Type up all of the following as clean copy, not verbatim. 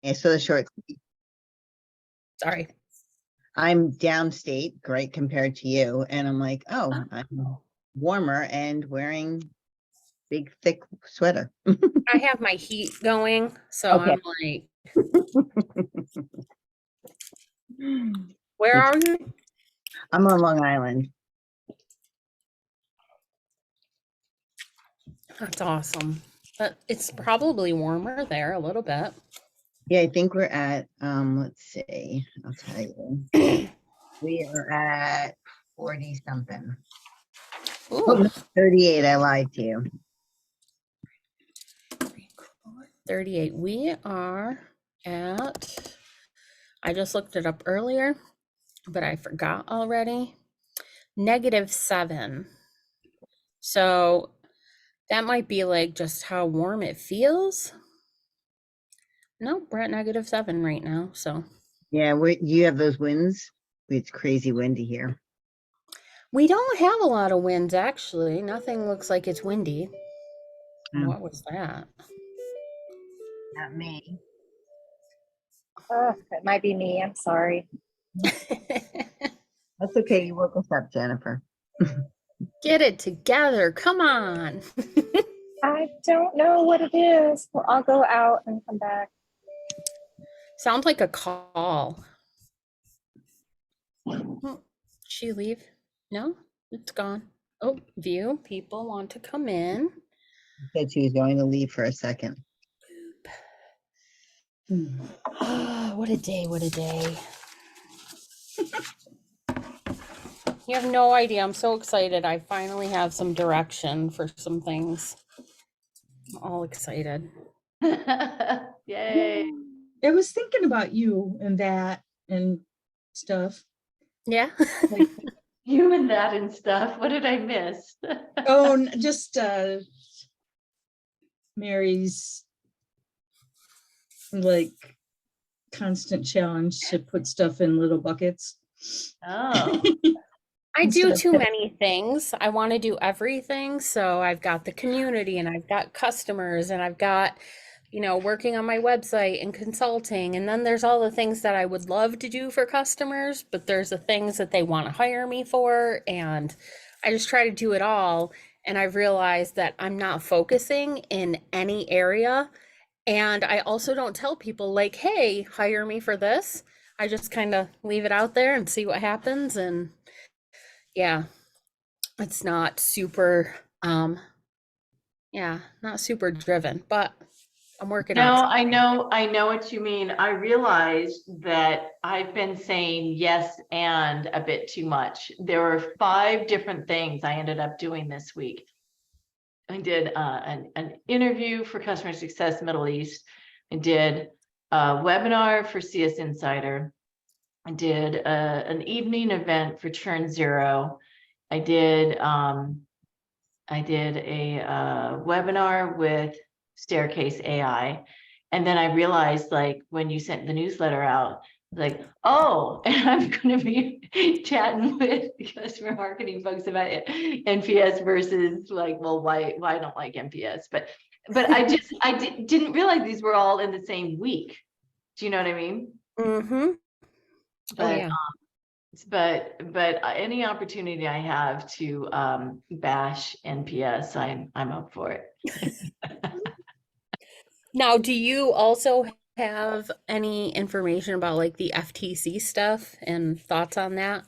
Yeah, so the short, Sorry. I'm downstate, great compared to you. And I'm like, oh, I'm warmer and wearing big, thick sweater. I have my heat going, so Okay. I'm like, where are you? I'm on Long Island. That's awesome. But it's probably warmer there a little bit. Yeah, I think we're at, let's see, I'll tell you. We are at 40 something. Ooh. Oh, no, 38, I lied to you. 38. We are at, I just looked it up earlier, but I forgot already. -7. So that might be like just how warm it feels. No, we're at -7 right now. So Yeah, you have those winds? It's crazy windy here. we don't have a lot of winds, actually. Nothing looks like it's windy. Oh, What was that? not me. It might be me. I'm sorry. That's okay. You woke us up, Jennifer. Get it together. Come on. I don't know what it is. Well, I'll go out and come back. Sounds like a call. Oh, she leave? No, it's gone. Oh, view. People want to come in. Said she was going to leave for a second. What a day, what a day. You have no idea. I'm so excited. I finally have some direction for some things. I'm all excited. Yay. I was thinking about you and that and stuff. Yeah. Like, you and that and stuff. What did I miss? Oh, just Mary's like constant challenge to put stuff in little buckets. Oh. I do Instead of- too many things. I want to do everything. So I've got the community and I've got customers and I've got, working on my website and consulting. And then there's all the things that I would love to do for customers, but there's the things that they want to hire me for. And I just try to do it all. And I've realized that I'm not focusing in any area. And I also don't tell people like, hey, hire me for this. I just kind of leave it out there and see what happens. And yeah, it's not super, not super driven, but I'm working No, on I know what you mean. I realized that I've been saying yes and a bit too much. There were 5 different things I ended up doing this week. I did an interview for Customer Success Middle East. I did a webinar for CS Insider. I did an evening event for Churn Zero. I did a webinar with Staircase AI. And then I realized, like, when you sent the newsletter out, like, oh, and I'm going to be chatting with customer marketing folks about NPS versus like, well, why I don't like NPS, but I didn't realize these were all in the same week. Do you know what I mean? Mm-hmm. But yeah. but any opportunity I have to bash NPS, I'm up for it. Now, do you also have any information about like the FTC stuff and thoughts on that?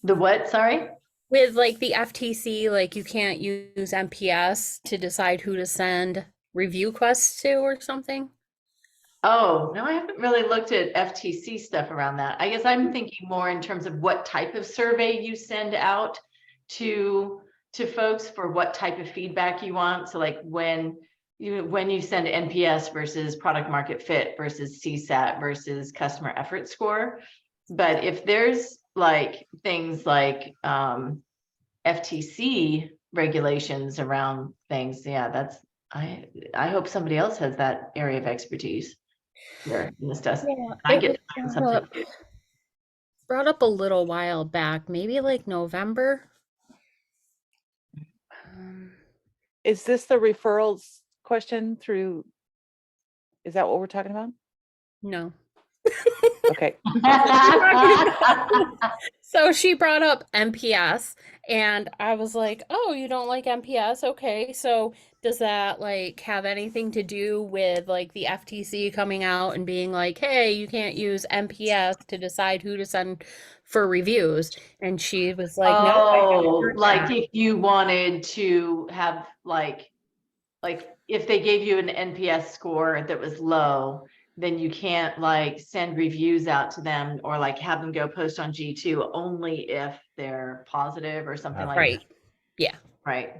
The what? Sorry? With like the FTC, like you can't use NPS to decide who to send review quests to or something? Oh, no, I haven't really looked at FTC stuff around that. I guess I'm thinking more in terms of what type of survey you send out to folks for what type of feedback you want. So like when you send NPS versus product market fit versus CSAT versus customer effort score. But if there's like things like FTC regulations around things, yeah, that's I hope somebody else has that area of expertise. Here in this test. Yeah, I it get was something. brought up a little while back, maybe like November. Is this the referrals question through? Is that what we're talking about? No. Okay. So she brought up NPS and I was like, "Oh, you don't like NPS? Okay. So does that like have anything to do with like the FTC coming out and being like, "Hey, you can't use NPS to decide who to send for reviews?" And she was like, "No, I haven't Oh, heard like that." if you wanted to have like if they gave you an NPS score that was low, then you can't like send reviews out to them or like have them go post on G2 only if they're positive or something like Right. that. Yeah. Right.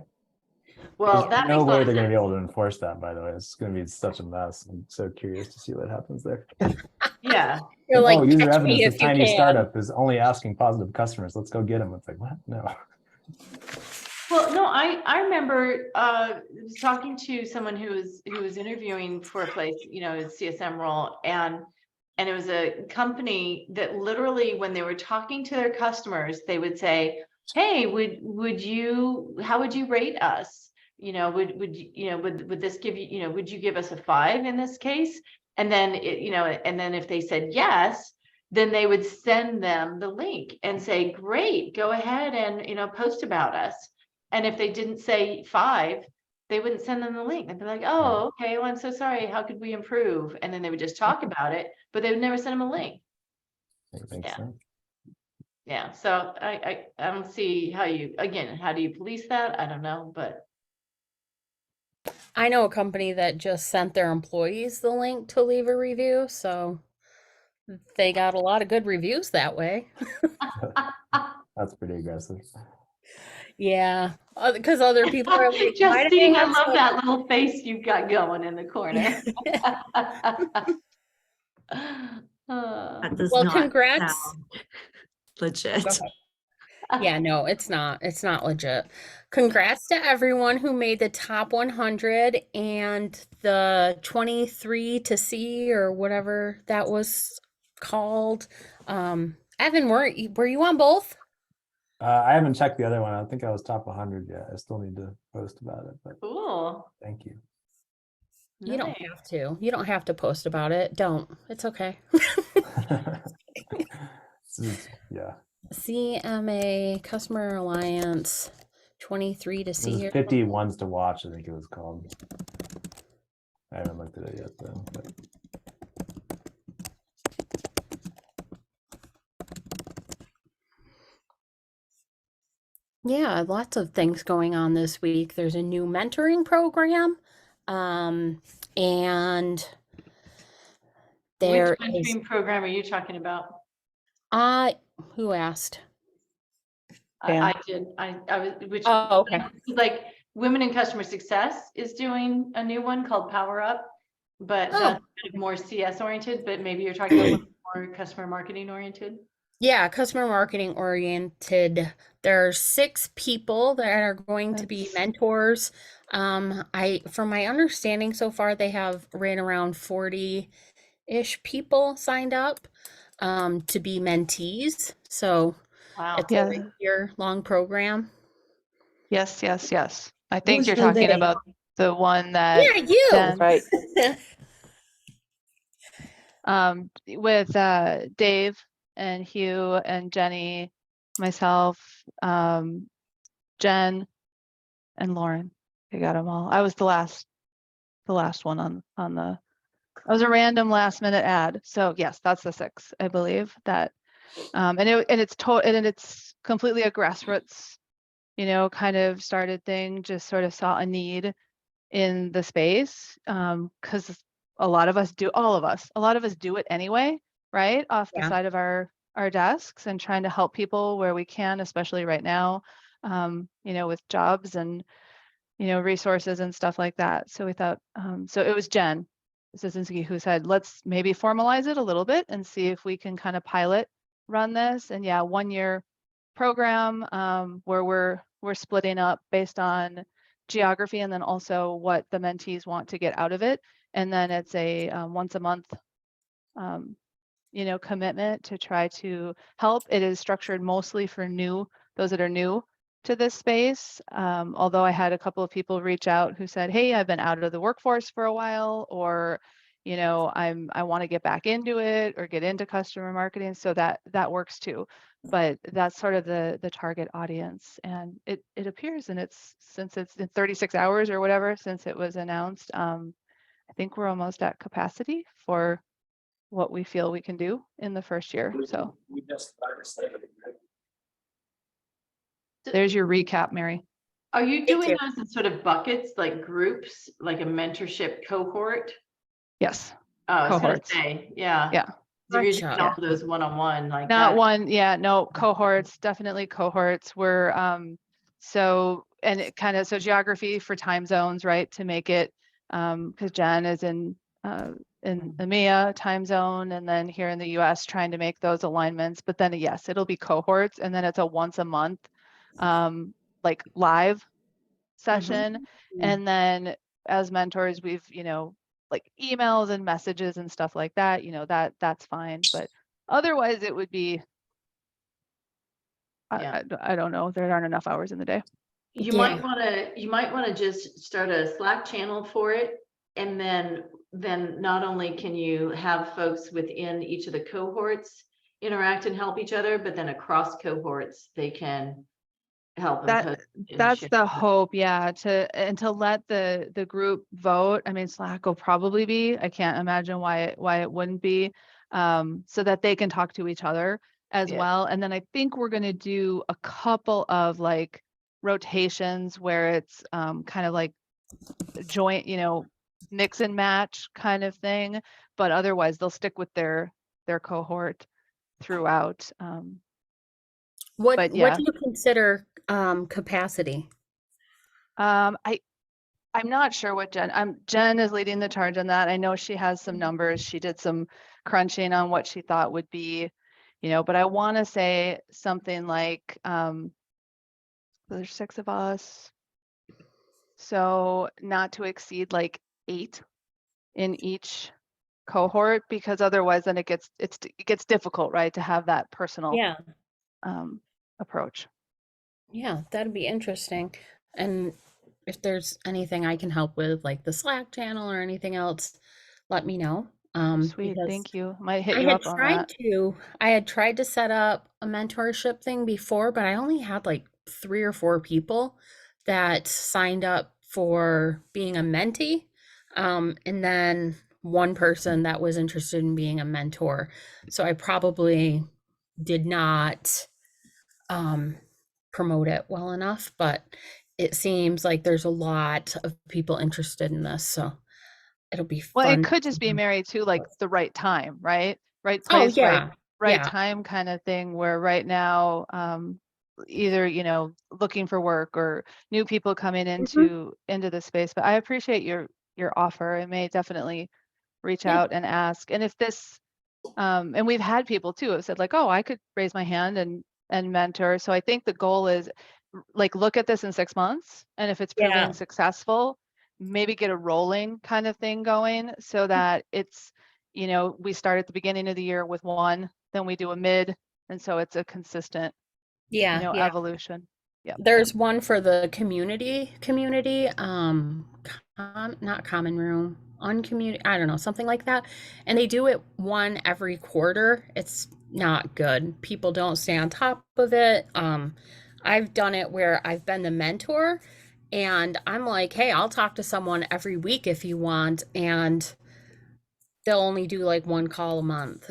Well, There's that no makes a lot way of they're going to be sense. able to enforce that, by the way. It's going to be such a mess. I'm so curious to see what happens there. Yeah. You're Like, like, oh, user "Catch me evidence, this if you tiny can." startup is only asking positive customers. Let's go get them. It's like, what? No. Well, no, I remember talking to someone who was interviewing for a place, you know, a CSM role, and it was a company that literally when they were talking to their customers, they would say, "Hey, how would you rate us? You know, would this give you, you know, would you give us a 5 in this case?" And then and then if they said yes, then they would send them the link and say, "Great, go ahead and, post about us." And if they didn't say 5, they wouldn't send them the link. They'd be like, "Oh, okay, well, I'm so sorry. How could we improve?" And then they would just talk about it, but they would never send them a link. It makes Yeah. sense. Yeah. So I don't see how do you police that? I don't know, but I know a company that just sent their employees the link to leave a review, so they got a lot of good reviews that way. That's pretty aggressive. Yeah, because other people are like, "Why do they Justine, I have love such?" that little face you've got going in the corner. That does Well, not congrats. sound legit. Yeah, no, it's not. It's not legit. Congrats to everyone who made the top 100 and the 23 to see or whatever that was called. Evan, were you on both? I haven't checked the other one. I don't think I was top 100 yet. I still need to post about it, but Cool. thank you. You don't Nice. have to. You don't have to post about it. Don't. It's okay. Yeah, CMA Customer Alliance 23 to it see was here. 50 ones to watch, I think it was called. I haven't looked at it yet, though. But Yeah, lots of things going on this week. There's a new mentoring program. And Which there is mentoring program are you talking about? who asked? I did. I was Oh, okay. like Women in Customer Success is doing a new one called Power Up, but Oh. that's kind of more CS oriented, but maybe you're talking a little more customer marketing oriented. Yeah, customer marketing oriented. There are 6 people that are going to be That's- mentors. From my understanding so far, they have right around 40-ish people signed up to be mentees. So Wow. it's Yeah. a year-long program. Yes, yes, yes. I think Who's you're the talking they? about the one that Yeah, you. Jen, Right. with Dave and Hugh and Jenny, myself, Jen, and Lauren. I got them all. I was the last one on the. I was a random last minute ad. So yes, that's the 6, I believe that. And it's completely a grassroots, kind of started thing. Just sort of saw a need in the space because a lot of us do it anyway, right? Off the Yeah. side of our desks and trying to help people where we can, especially right now, with jobs and, resources and stuff like that. So we thought, so it was Jen Szynski who said, let's maybe formalize it a little bit and see if we can kind of pilot run this. And yeah, 1-year program where we're splitting up based on geography and then also what the mentees want to get out of it. And then it's a once a month, commitment to try to help. It is structured mostly for those that are new to this space. Although I had a couple of people reach out who said, hey, I've been out of the workforce for a while, or, you know, I want to get back into it or get into customer marketing. So that works too. But that's sort of the target audience. And it appears, and since it's in 36 hours or whatever, since it was announced, I think we're almost at capacity for what we feel we can do in the first year. So there's your recap, Mary. Are you Thank doing you. those in sort of buckets, like groups, like a mentorship cohort? Yes, Oh, I was gonna cohorts. say, yeah. Yeah. If you're doing Gotcha. all those one-on-one like Not that. one, yeah, no, cohorts, definitely cohorts. We're so, and it kind of, so geography for time zones, right? To make it because Jen is in EMEA time zone, and then here in the US trying to make those alignments. But then yes, it'll be cohorts, and then it's a once a month like live session. And then as mentors, we've, you know, like emails and messages and stuff like that, you know, that's fine. But otherwise it would be, Yeah. I don't know, there aren't enough hours in the day. You Yeah. might want to just start a Slack channel for it. And then not only can you have folks within each of the cohorts interact and help each other, but then across cohorts, they can help and That post and that's share. the hope, yeah, to let the group vote. I mean, Slack will probably be, I can't imagine why it wouldn't be, so that they can talk to each other as Yeah. well. And then I think we're going to do a couple of like rotations where it's kind of like joint, you know, mix and match kind of thing, but otherwise they'll stick with their cohort throughout. What But do yeah, you consider capacity? I'm not sure what Jen is leading the charge on that. I know she has some numbers. She did some crunching on what she thought would be, you know, but I want to say something like, there's 6 of us. So not to exceed like 8 in each cohort, because otherwise then it gets difficult, right? To have that personal Yeah. approach. Yeah, that'd be interesting. And if there's anything I can help with, like the Slack channel or anything else, let me know. Sweet, Because thank you. Might hit I you had up on tried that. to set up a mentorship thing before, but I only had like 3 or 4 people that signed up for being a mentee. And then one person that was interested in being a mentor. So I probably did not promote it well enough, but it seems like there's a lot of people interested in this, so it'll be Well, it fun. could just be married to like the right time, right? Right Oh, place, right yeah. time kind of thing, where right now, either, you know, looking for work or new people coming Mhm. into the space. But I appreciate your offer. I may definitely reach Yeah. out and ask. And if this, and we've had people too have said like, oh, I could raise my hand and mentor. So I think the goal is like, look at this in 6 months, and if it's proving Yeah. successful, maybe get a rolling kind of thing going so that it's, you know, we start at the beginning of the year with one, then we do a mid, and so it's a consistent, you Yeah, know, yeah. evolution. Yeah. There's one for the community, not common room, uncommunity, I don't know, something like that. And they do it one every quarter. It's not good. People don't stay on top of it. I've done it where I've been the mentor and I'm like, hey, I'll talk to someone every week if you want. And they'll only do like one call a month.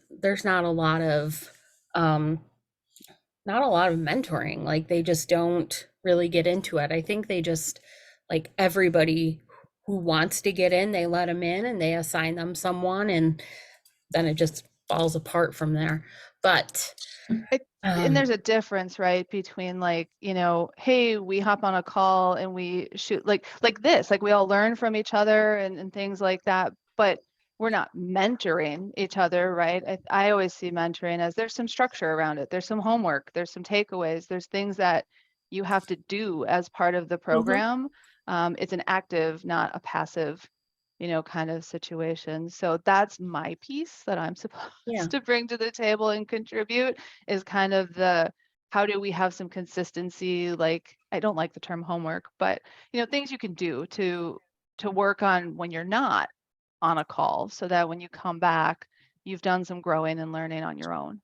There's um not a lot of mentoring. Like they just don't really get into it. I think they just like everybody who wants to get in, they let them in and they assign them someone and then it just falls apart from there. But And um there's a difference, right, between like, you know, hey, we hop on a call and we shoot like this, like we all learn from each other and things like that, but we're not mentoring each other, right? I always see mentoring as there's some structure around it. There's some homework, there's some takeaways, there's things that you have to do as part of the mhm, program. It's an active, not a passive, you know, kind of situation. So that's my piece that I'm yeah. supposed to bring to the table and contribute, is kind of the, how do we have some consistency? Like, I don't like the term homework, but you know, things you can do to work on when you're not on a call so that when you come back, you've done some growing and learning on your own.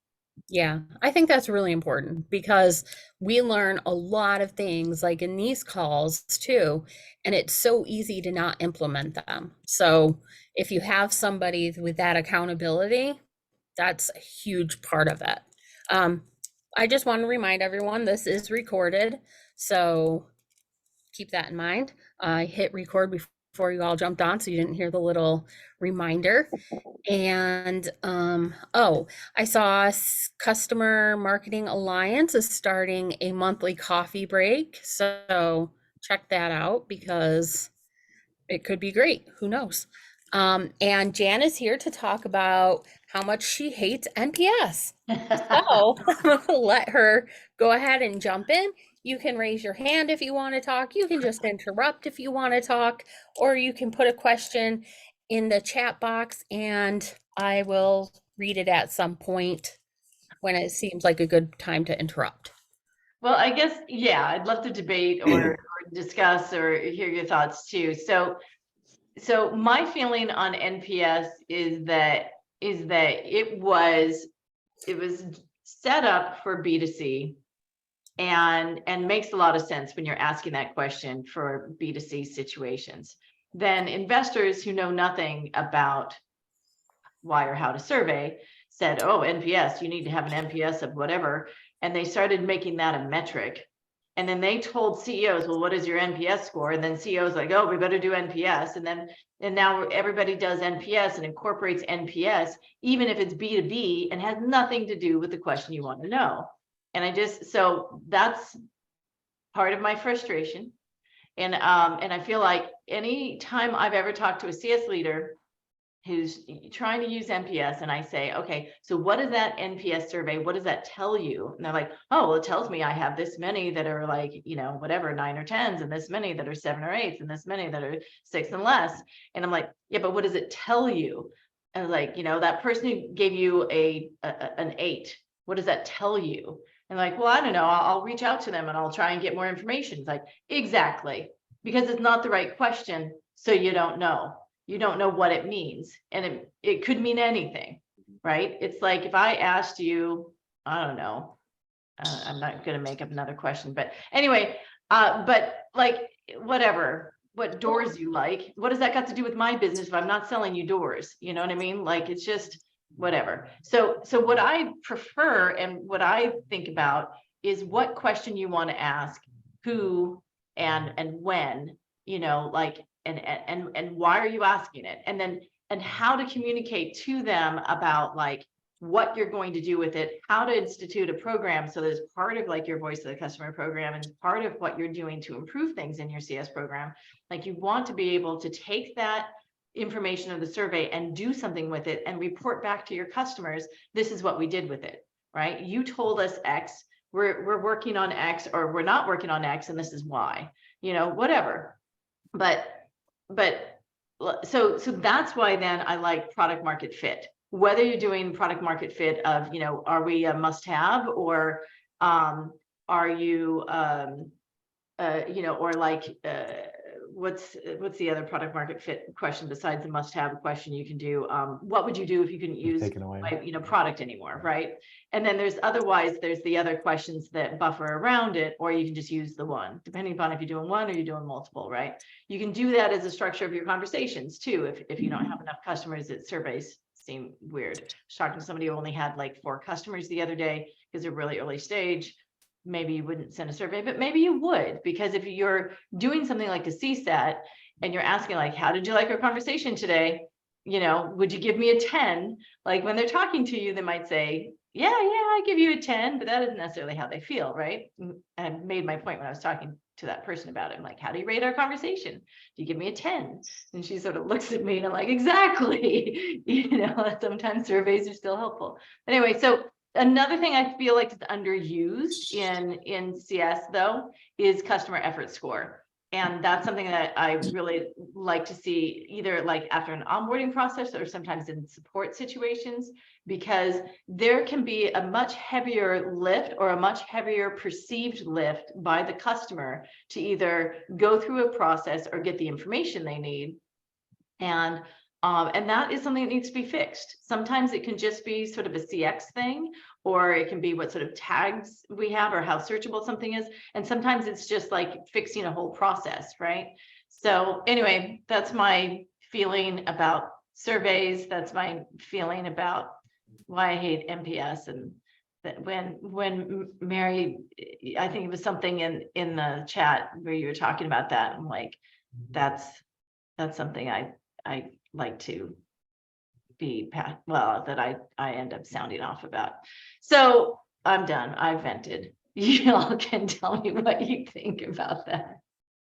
Yeah, I think that's really important because we learn a lot of things like in these calls too, and it's so easy to not implement them. So if you have somebody with that accountability, that's a huge part of it. I just want to remind everyone this is recorded, so keep that in mind. I hit record before you all jumped on, so you didn't hear the little reminder. And oh, I saw Customer Marketing Alliance is starting a monthly coffee break. So check that out because it could be great. Who knows? And Jan is here to talk about how much she hates NPS. So I'm gonna let her go ahead and jump in. You can raise your hand if you want to talk. You can just interrupt if you want to talk, or you can put a question in the chat box and I will read it at some point when it seems like a good time to interrupt. Well, I guess, yeah, I'd love to debate or discuss or hear your thoughts too. So my feeling on NPS is that it was set up for B2C and makes a lot of sense when you're asking that question for B2C situations. Then investors who know nothing about why or how to survey said, oh, NPS, you need to have an NPS of whatever. And they started making that a metric. And then they told CEOs, well, what is your NPS score? And then CEOs like, oh, we better do NPS. And now everybody does NPS and incorporates NPS, even if it's B2B and has nothing to do with the question you want to know. And so that's part of my frustration. And I feel like any time I've ever talked to a CS leader who's trying to use NPS and I say, okay, so what is that NPS survey? What does that tell you? And they're like, oh, well, it tells me I have this many that are like, whatever, 9 or 10s, and this many that are 7 or 8s, and this many that are 6 and less. And I'm like, yeah, but what does it tell you? And like, that person who gave you an 8, what does that tell you? And like, well, I don't know, I'll reach out to them and I'll try and get more information. It's like, exactly, because it's not the right question. So you don't know. You don't know what it means. And it could mean anything, right? It's like if I asked you, I don't know, I'm not going to make up another question, but anyway, but like, whatever, what doors you like, what does that got to do with my business if I'm not selling you doors? You know what I mean? Like, it's just whatever. So what I prefer and what I think about is what question you want to ask, who and when, like, and why are you asking it? And how to communicate to them about like what you're going to do with it, how to institute a program. So there's part of like your voice of the customer program and part of what you're doing to improve things in your CS program. Like you want to be able to take that information of the survey and do something with it and report back to your customers. This is what we did with it, right? You told us X, we're working on X, or we're not working on X, and this is why, whatever. But so that's why then I like product market fit. Whether you're doing product market fit of, are we a must have, or are you or like what's the other product market fit question besides the must have question you can do? What would you do if you couldn't use product anymore, right? And then there's the other questions that buffer around it, or you can just use the one, depending upon if you're doing one or you're doing multiple, right? You can do that as a structure of your conversations too. If you don't have enough customers, that surveys seem weird. I was talking to somebody who only had like 4 customers the other day because they're really early stage. Maybe you wouldn't send a survey, but maybe you would, because if you're doing something like a CSAT and you're asking like, how did you like our conversation today? Would you give me a 10? Like when they're talking to you, they might say, yeah, I give you a 10, but that isn't necessarily how they feel, right? I made my point when I was talking to that person about it. I'm like, how do you rate our conversation? Do you give me a 10? And she sort of looks at me and I'm like, exactly. Sometimes surveys are still helpful. Anyway, so another thing I feel like is underused in CS though is customer effort score. And that's something that I really like to see either like after an onboarding process or sometimes in support situations, because there can be a much heavier lift or a much heavier perceived lift by the customer to either go through a process or get the information they need. And And that is something that needs to be fixed. Sometimes it can just be sort of a CX thing, or it can be what sort of tags we have or how searchable something is. And sometimes it's just like fixing a whole process, right? So anyway, that's my feeling about surveys. That's my feeling about why I hate NPS. And that when Mary, I think it was something in the chat where you were talking about that. I'm like, that's something I like to be that I end up sounding off about. So I'm done. I vented. You all can tell me what you think about that.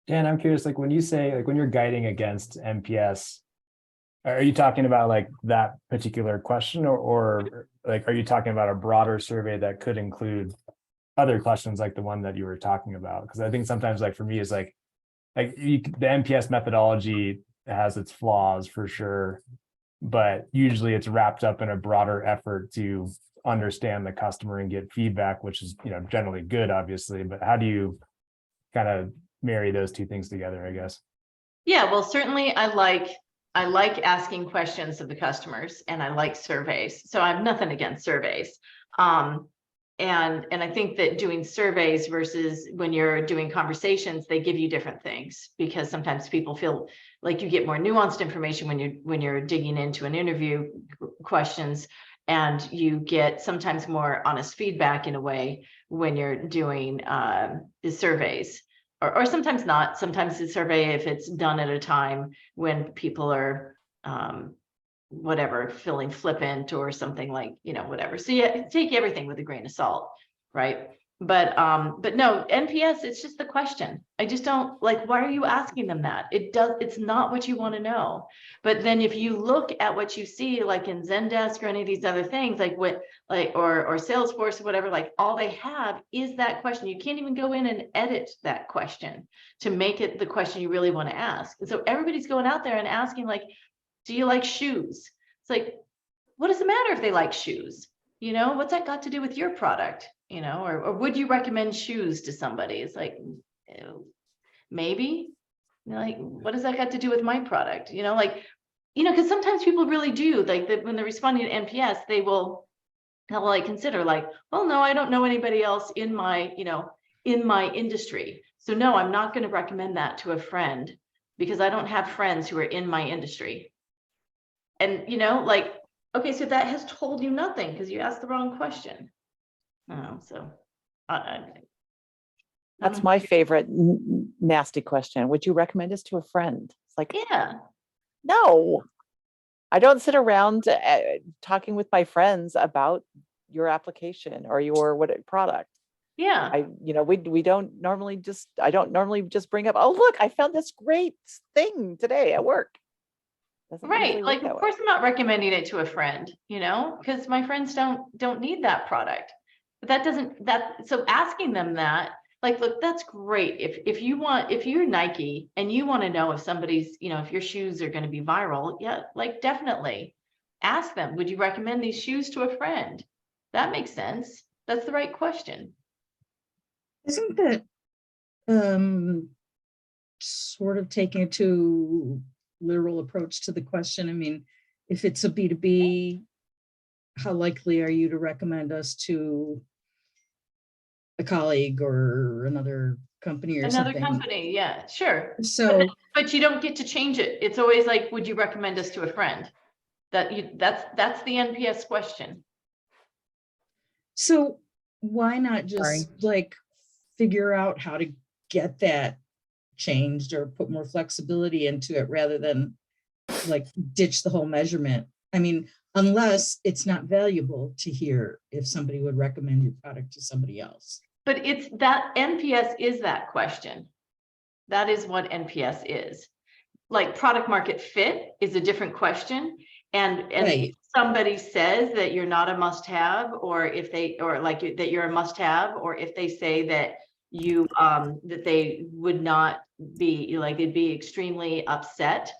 Dan, I'm curious, like when you say, like when you're guiding against NPS, are you talking about like that particular question, or like, are you talking about a broader survey that could include other questions like the one that you were talking about? Because I think sometimes, like for me, is like the NPS methodology has its flaws for sure, but usually it's wrapped up in a broader effort to understand the customer and get feedback, which is, you know, generally good, obviously. But how do you kind of marry those two things together, I guess? Yeah, well, certainly I like asking questions of the customers, and I like surveys. So I have nothing against surveys. And I think that doing surveys versus when you're doing conversations, they give you different things, because sometimes people feel like you get more nuanced information when you're digging into an interview questions, and you get sometimes more honest feedback in a way when you're doing the surveys. Or sometimes not. Sometimes the survey, if it's done at a time when people are whatever, feeling flippant or something, like, you know, whatever. So yeah, take everything with a grain of salt, right? But no, NPS, it's just the question. I just don't like, why are you asking them that? It's not what you want to know. But then if you look at what you see, like in Zendesk or any of these other things, like or Salesforce or whatever, like all they have is that question. You can't even go in and edit that question to make it the question you really want to ask. And so everybody's going out there and asking, like, do you like shoes? It's like, what does it matter if they like shoes? You know, what's that got to do with your product? You know, or would you recommend shoes to somebody? It's like, maybe, you know, like, what does that got to do with my product? You know, like, you know, because sometimes people really do, like, when they're responding to NPS, they'll like consider like, well, no, I don't know anybody else in my, you know, in my industry. So no, I'm not going to recommend that to a friend because I don't have friends who are in my industry. And, you know, like, okay, so that has told you nothing because you asked the wrong question. So that's my favorite nasty question. Would you recommend this to a friend? It's like, yeah, no, I don't sit around talking with my friends about your application or your product. yeah. You know, we don't normally just, I don't normally just bring up, oh, look, I found this great thing today at work. Right. Like, of course, I'm not recommending it to a friend, you know, because my friends don't need that product. But so asking them that, like, look, that's great. If you're Nike and you want to know if somebody's, you know, if your shoes are going to be viral, yeah, like, definitely ask them, would you recommend these shoes to a friend? That makes sense. That's the right question. Isn't that sort of taking it to literal approach to the question? I mean, if it's a B2B, how likely are you to recommend us to a colleague or another company or something? Another company, yeah, sure. So, but you don't get to change it. It's always like, would you recommend us to a friend? That's the NPS question. So why not just like figure out how to get that changed or put more flexibility into it rather than like ditch the whole measurement? I mean, unless it's not valuable to hear if somebody would recommend your product to somebody else. But it's that NPS is that question. That is what NPS is. Like, product market fit is a different question. And right. If somebody says that you're not a must-have, or if that you're a must-have, or if they say that you that they would not be, like, they'd be extremely upset,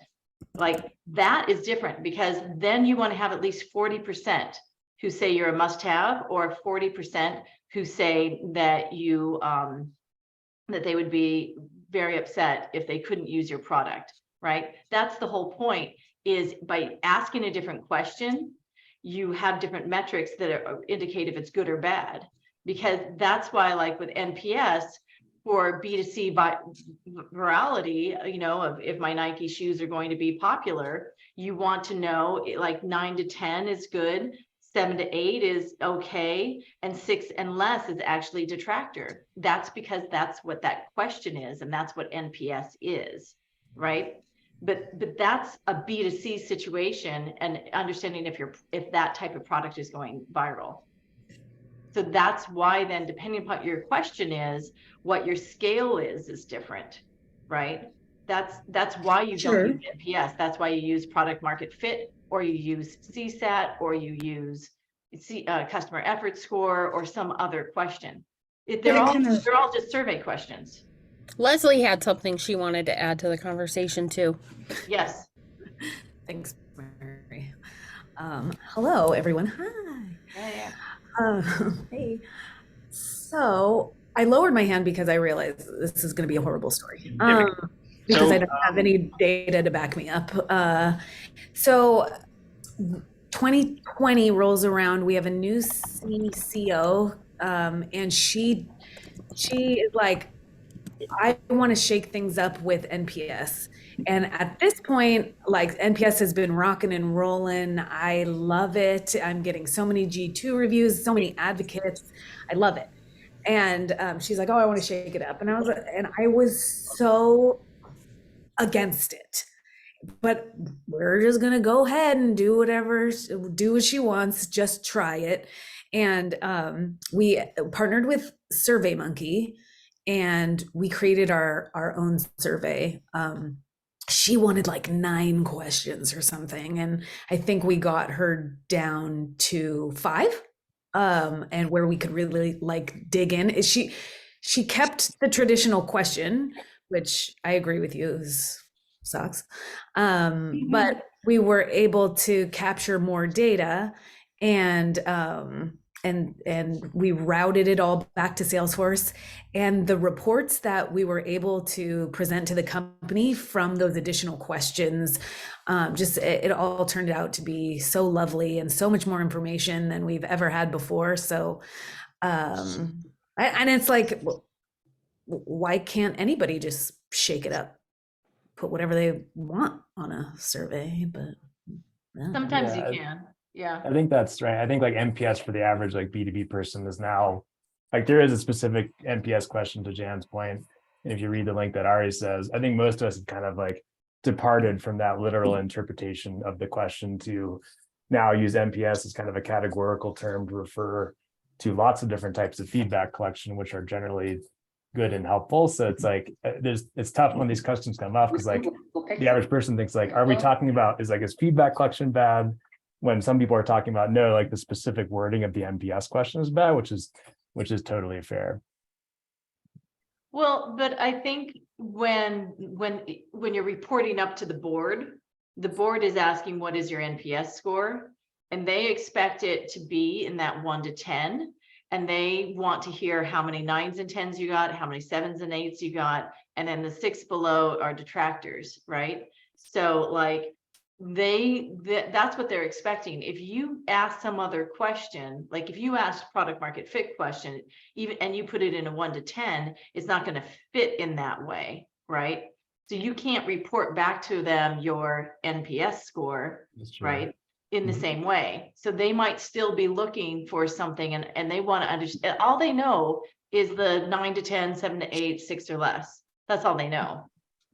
like, that is different, because then you want to have at least 40% who say you're a must-have, or 40% who say that you that they would be very upset if they couldn't use your product, right? That's the whole point, is by asking a different question, you have different metrics that indicate if it's good or bad. Because that's why, like with NPS, for B2C virality, you know, of if my Nike shoes are going to be popular, you want to know like 9 to 10 is good, 7 to 8 is okay, and 6 and less is actually detractor. That's because that's what that question is, and that's what NPS is, right? But that's a B2C situation, and understanding if that type of product is going viral. So that's why then, depending upon your question is, what your scale is different, right? That's why you Sure. don't use NPS. That's why you use product market fit, or you use CSAT, or you use customer effort score, or some other question. They're all just survey questions. Leslie had something she wanted to add to the conversation too. Yes. Thanks, Mary. Hello, everyone. Hi. Hey. So I lowered my hand because I realized this is going to be a horrible story. Because I don't have any data to back me up. So 2020 rolls around. We have a new CCO, and she is like, I want to shake things up with NPS. And at this point, like NPS has been rocking and rolling. I love it. I'm getting so many G2 reviews, so many advocates. I love it. And she's like, oh, I want to shake it up. And I was so against it. But we're just going to go ahead and do what she wants, just try it. And we partnered with SurveyMonkey, and we created our own survey. She wanted like 9 questions or something, and I think we got her down to 5, and where we could really like dig in. Is she kept the traditional question, which I agree with you sucks, but we were able to capture more data, and we routed it all back to Salesforce, and the reports that we were able to present to the company from those additional questions, it all turned out to be so lovely and so much more information than we've ever had before. So, and it's like, why can't anybody just shake it up, put whatever they want on a survey? But Sometimes you can. Yeah. I think that's right. I think like NPS for the average like B2B person is now, like there is a specific NPS question, to Jan's point. And if you read the link that Ari says, I think most of us have kind of like departed from that literal interpretation of the question to now use NPS as kind of a categorical term to refer to lots of different types of feedback collection, which are generally good and helpful. So it's like, it's tough when these questions come up, because like the average person thinks like, are we talking about, is feedback collection bad? When some people are talking about, no, like the specific wording of the NPS question is bad, which is totally fair. Well, but I think when you're reporting up to the board is asking, what is your NPS score? And they expect it to be in that 1 to 10. And they want to hear how many 9s and 10s you got, how many 7s and 8s you got. And then the 6 below are detractors, right? So like, that's what they're expecting. If you ask some other question, like if you ask product market fit question, and you put it in a 1 to 10, it's not going to fit in that way, right? So you can't report back to them your NPS score, right, in the same way. So they might still be looking for something, and they want to understand. All they know is the 9 to 10, 7 to 8, 6 or less. That's all they know.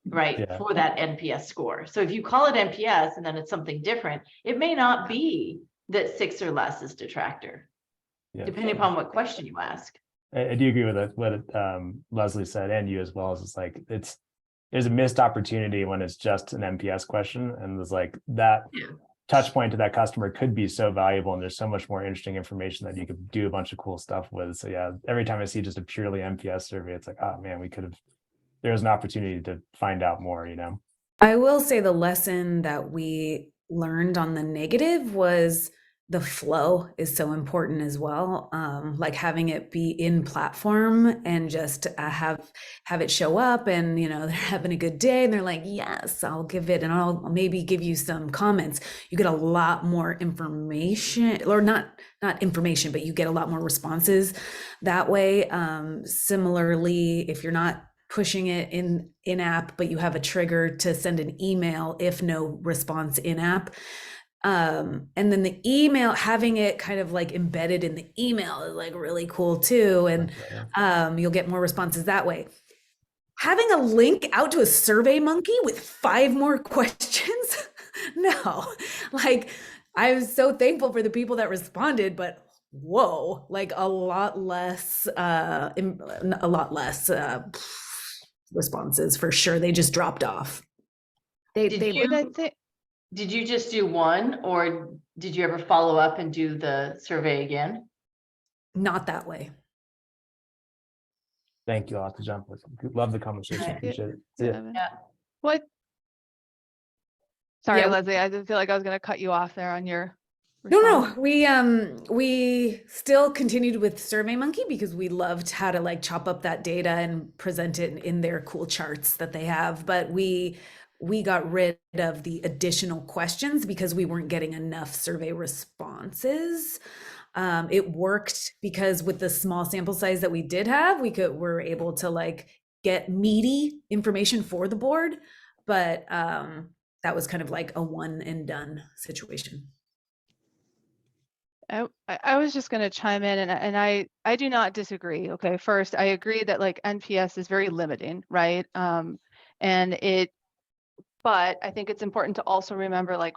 Right, yeah. For that NPS score. So if you call it NPS and then it's something different, it may not be that 6 or less is detractor, depending upon what question you ask. I do agree with what Leslie said, and you as well. As it's like there's a missed opportunity when it's just an NPS question, and there's like that touch point to that customer could be so valuable, and there's so much more interesting information that you could do a bunch of cool stuff with. So yeah, every time I see just a purely NPS survey, it's like, oh man, there's an opportunity to find out more, I will say the lesson that we learned on the negative was the flow is so important as well. Like having it be in platform and just have it show up, and they're having a good day and they're like, yes, I'll give it, and I'll maybe give you some comments. You get a lot more information, or not information, but you get a lot more responses that way. Similarly, if you're not pushing it in app, but you have a trigger to send an email if no response in app. And then the email, having it kind of like embedded in the email is like really cool too. And you'll get more responses that way. Having a link out to a Survey Monkey with 5 more questions? No, like I was so thankful for the people that responded, but whoa, like a lot less responses for sure. They just dropped off. Did you just do one, or did you ever follow up and do the survey again? Not that way. Thank you. I'll have to jump with. Love the conversation. Appreciate it. Yeah. What? Sorry, Yeah. Leslie. I didn't feel like I was going to cut you off there on your. No. We still continued with SurveyMonkey because we loved how to like chop up that data and present it in their cool charts that they have. But we got rid of the additional questions because we weren't getting enough survey responses. It worked because with the small sample size that we did have, we're able to like get meaty information for the board, but that was kind of like a one and done situation. I was just going to chime in, and I do not disagree. Okay, first, I agree that like NPS is very limiting, right? But I think it's important to also remember, like,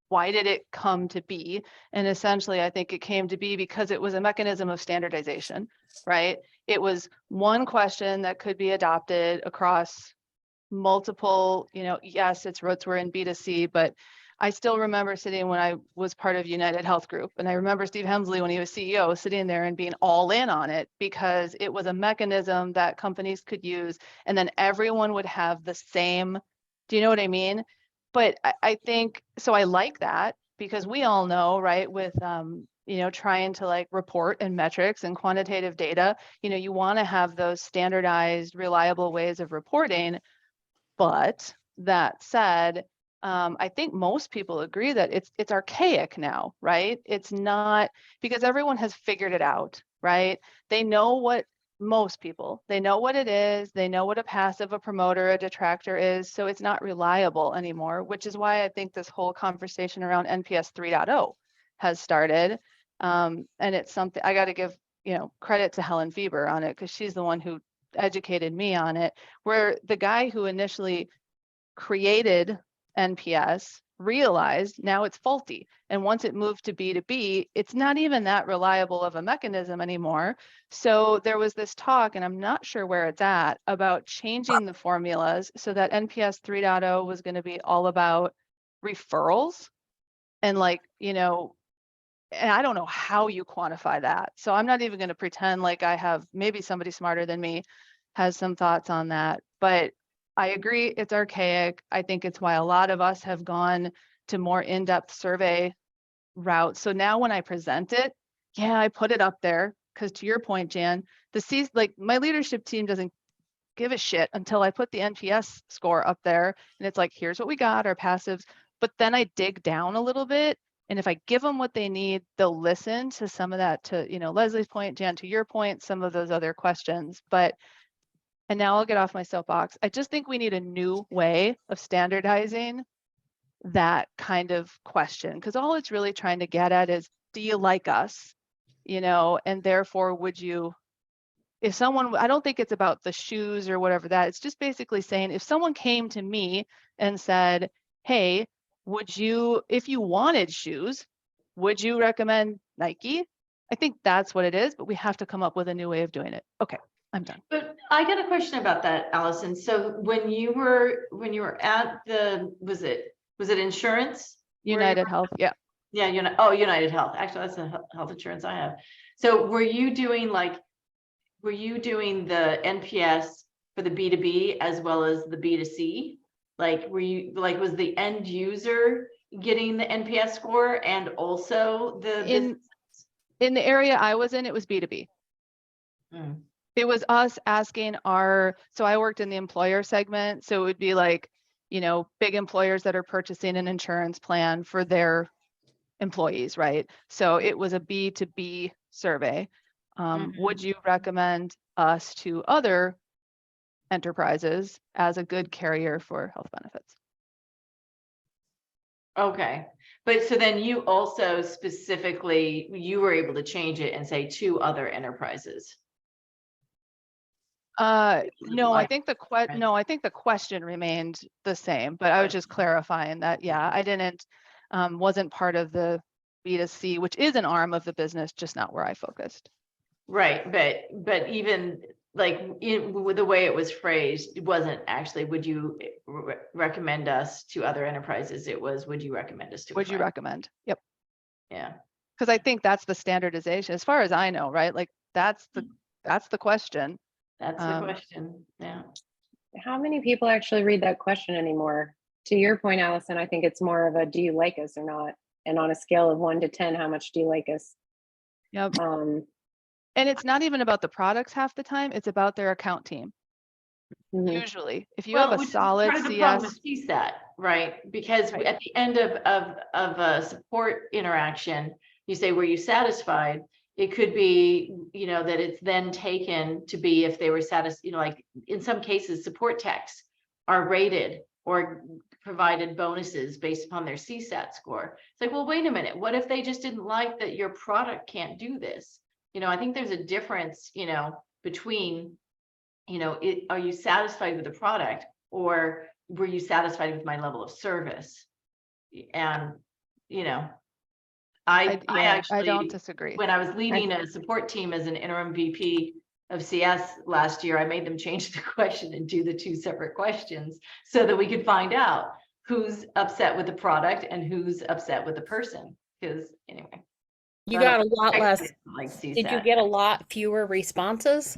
why did it come to be? And essentially, I think it came to be because it was a mechanism of standardization, right? It was one question that could be adopted across multiple, yes, its roots were in B2C, but I still remember sitting when I was part of United Health Group, and I remember Steve Hemsley when he was CEO sitting there and being all in on it because it was a mechanism that companies could use, and then everyone would have the same. Do you know what I mean? But I think so. I like that because we all know, right, with trying to like report and metrics and quantitative data, you want to have those standardized, reliable ways of reporting. But that said, I think most people agree that it's archaic now, right? It's not, because everyone has figured it out, right? They know most people, they know what it is. They know what a passive, a promoter, a detractor is. So it's not reliable anymore, which is why I think this whole conversation around NPS 3.0 has started. And it's something I got to give, credit to Helen Weber on it, because she's the one who educated me on it, where the guy who initially created NPS realized now it's faulty. And once it moved to B2B, it's not even that reliable of a mechanism anymore. So there was this talk, and I'm not sure where it's at, about changing the formulas so that NPS 3.0 was going to be all about referrals and and I don't know how you quantify that. So I'm not even going to pretend like I have, maybe somebody smarter than me has some thoughts on that. But I agree it's archaic. I think it's why a lot of us have gone to more in-depth survey routes. So now when I present it, I put it up there because to your point, Jan, my leadership team doesn't give a shit until I put the NPS score up there and it's like, here's what we got, our passives. But then I dig down a little bit. And if I give them what they need, they'll listen to some of that, to, Leslie's point, Jan, to your point, some of those other questions. And now I'll get off my soapbox. I just think we need a new way of standardizing that kind of question, because all it's really trying to get at is, do you like us? And therefore, would you, if someone, I don't think it's about the shoes or whatever that, it's just basically saying, if someone came to me and said, hey, would you, if you wanted shoes, would you recommend Nike? I think that's what it is, but we have to come up with a new way of doing it. Okay, I'm done. But I got a question about that, Allison. So when you were at the, was it insurance? United Health, yeah. Yeah, United Health. Actually, that's the health insurance I have. So were you doing the NPS for the B2B as well as the B2C? Like, was the end user getting the NPS score and also the In the area I was in, it was B2B. Mm. It was us asking so I worked in the employer segment. So it would be like, big employers that are purchasing an insurance plan for their employees, right? So it was a B2B survey. Would you recommend us to other enterprises as a good carrier for health benefits? Okay, but so then you also specifically, you were able to change it and say to other enterprises. No, I like think the question remained the same, but I was just clarifying that, yeah, I didn't, wasn't part of the B2C, which is an arm of the business, just not where I focused. Right, but even like with the way it was phrased, it wasn't actually, would you recommend us to other enterprises? It was, would you recommend us to? Would you recommend? Yep. Yeah. Because I think that's the standardization, as far as I know, right? Like that's the question. That's the question. Yeah. How many people actually read that question anymore? To your point, Allison, I think it's more of a, do you like us or not? And on a scale of 1 to 10, how much do you like us? Yep. And it's not even about the products half the time, it's about their account team. Usually, if you have a solid part of the problem CS, with CSAT, right? Because at the end of a support interaction, you say, were you satisfied? It could be, that it's then taken to be if they were satisfied, like in some cases, support techs are rated or provided bonuses based upon their CSAT score. It's like, well, wait a minute. What if they just didn't like that your product can't do this? I think there's a difference, between, are you satisfied with the product or were you satisfied with my level of service? And, I actually don't disagree. When I was leading a support team as an interim VP of CS last year, I made them change the question and do the 2 separate questions so that we could find out who's upset with the product and who's upset with the person. Because anyway. You got a lot less. Like Did you get a lot fewer responses?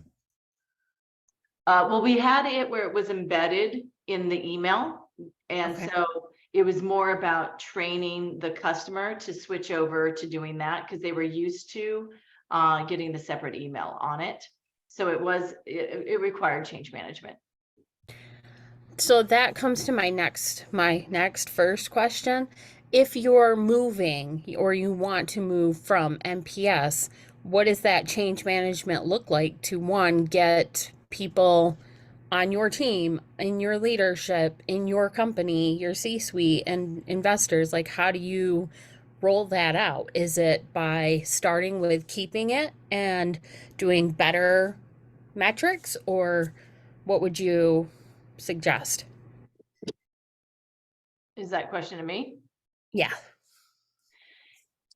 Well, we had it where it was embedded in the email. And so it was more about training the customer to switch over to doing that because they were used to getting the separate email on it. So it required change management. So that comes to my next first question. If you're moving or you want to move from NPS, what does that change management look like to, one, get people on your team, in your leadership, in your company, your C-suite and investors? Like, how do you roll that out? Is it by starting with keeping it and doing better metrics, or what would you suggest? Is that question to me? Yeah.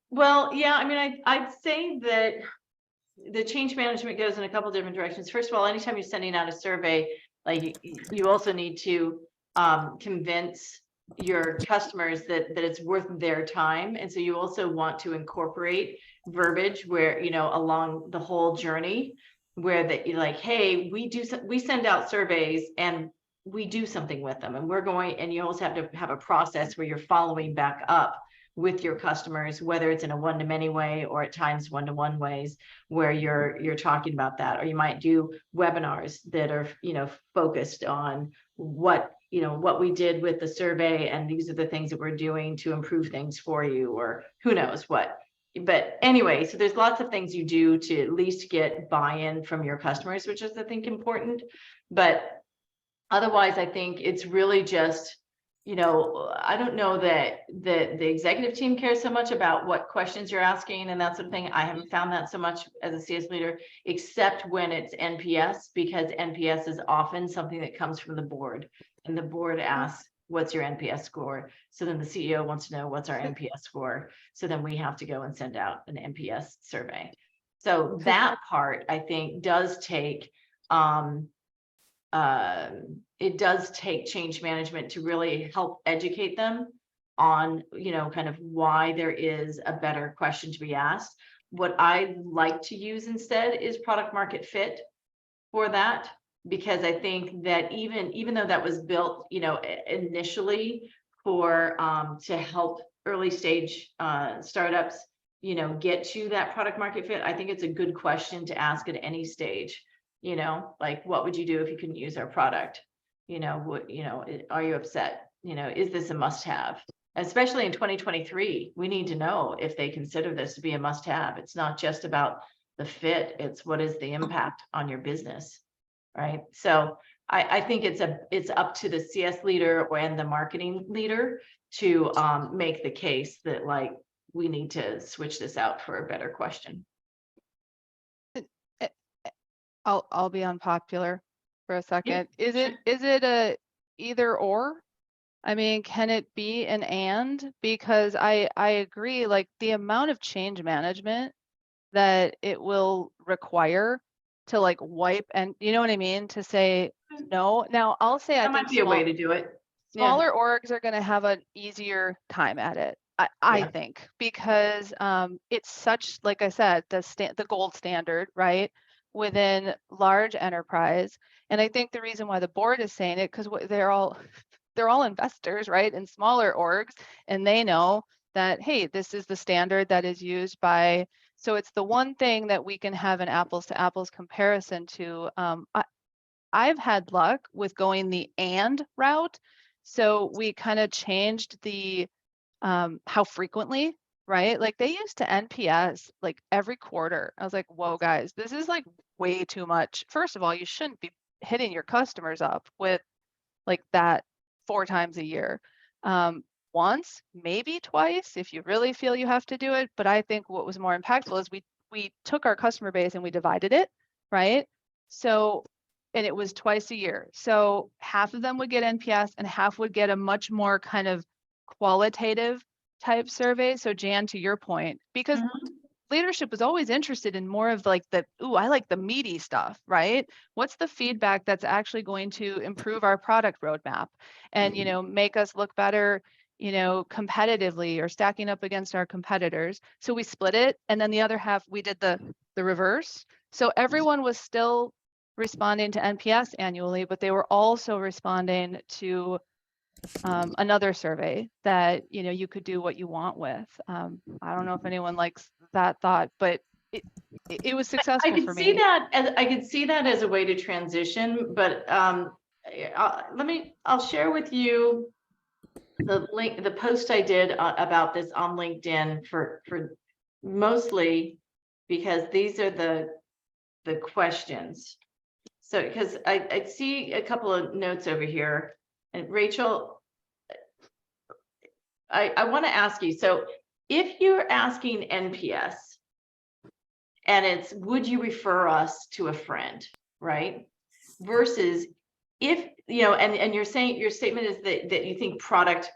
Well, yeah, I mean, I'd say that the change management goes in a couple different directions. First of all, anytime you're sending out a survey, like you also need to convince your customers that it's worth their time. And so you also want to incorporate verbiage where, along the whole journey where that you're like, hey, we send out surveys and we do something with them, and you also have to have a process where you're following back up with your customers, whether it's in a one-to-many way or at times one-to-one ways where you're talking about that. Or you might do webinars that are, focused on what we did with the survey, and these are the things that we're doing to improve things for you, or who knows what. But anyway, so there's lots of things you do to at least get buy-in from your customers, which is, I think, important. But otherwise, I think it's really just, I don't know that the executive team cares so much about what questions you're asking and that sort of thing. I haven't found that so much as a CS leader, except when it's NPS, because NPS is often something that comes from the board, and the board asks, what's your NPS score? So then the CEO wants to know, what's our NPS score? So then we have to go and send out an NPS survey. So that part, I think, does take it does take change management to really help educate them on, kind of why there is a better question to be asked. What I like to use instead is product market fit for that, because I think that even though that was built, initially for to help early stage startups, get to that product market fit? I think it's a good question to ask at any stage. Like, what would you do if you couldn't use our product? Are you upset? Is this a must-have? Especially in 2023, we need to know if they consider this to be a must-have. It's not just about the fit, it's what is the impact on your business, right? So I think it's up to the CS leader and the marketing leader to make the case that, like, we need to switch this out for a better question. I'll be unpopular for a second. Is sure. it a either or? I mean, can it be an and? Because I agree, like the amount of change management that it will require to like wipe, and you know what I mean, to say no. Now I'll say I That might think be a way to do it. Yeah. smaller orgs are going to have an easier time at it. I Yeah. think, because it's such, like I said, the gold standard, right, within large enterprise. And I think the reason why the board is saying it, because they're all investors, right, in smaller orgs, and they know that, hey, this is the standard that is used by. So it's the one thing that we can have an apples to apples comparison to. I've had luck with going the and route. So we kind of changed the how frequently, right? Like they used to NPS like every quarter. I was like, whoa, guys, this is like way too much. First of all, you shouldn't be hitting your customers up with like that 4 times a year. Once, maybe twice, if you really feel you have to do it. But I think what was more impactful is we took our customer base and we divided it, right? So, and it was twice a year. So half of them would get NPS and half would get a much more kind of qualitative type survey. So Jan, to your point, because leadership was always interested in more of like I like the meaty stuff, right? What's the feedback that's actually going to improve our product roadmap and, make us look better, competitively or stacking up against our competitors. So we split it. And then the other half, we did the reverse. So everyone was still responding to NPS annually, but they were also responding to another survey that you could do what you want with. I don't know if anyone likes that thought, but it was successful I could for see me. that as a way to transition, but I'll share with you the link, the post I did about this on LinkedIn for mostly because these are the questions. So because I see a couple of notes over here, and Rachel, I want to ask you, so if you're asking NPS and it's, would you refer us to a friend, right? Versus if, and you're saying, your statement is that you think product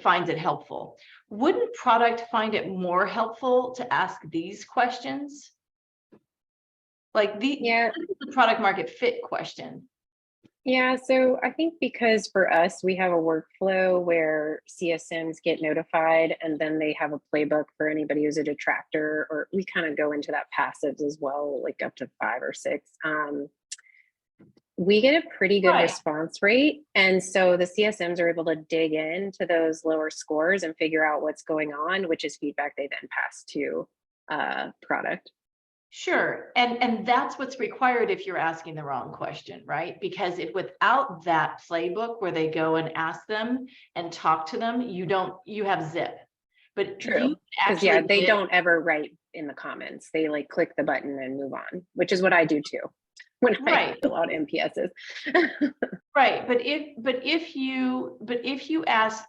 finds it helpful. Wouldn't product find it more helpful to ask these questions? Like this is the product market fit question. Yeah, so I think because for us, we have a workflow where CSMs get notified and then they have a playbook for anybody who's a detractor, or we kind of go into that passives as well, like up to 5 or 6. We get a pretty good response rate. And so the CSMs are able to dig into those lower scores and figure out what's going on, which is feedback they then pass to product. Sure. And that's what's required if you're asking the wrong question, right? Because if without that playbook where they go and ask them and talk to them, you have zip. But true. Because they don't ever write in the comments. They like click the button and move on, which is what I do too when I fill out NPSs. Right. But if you ask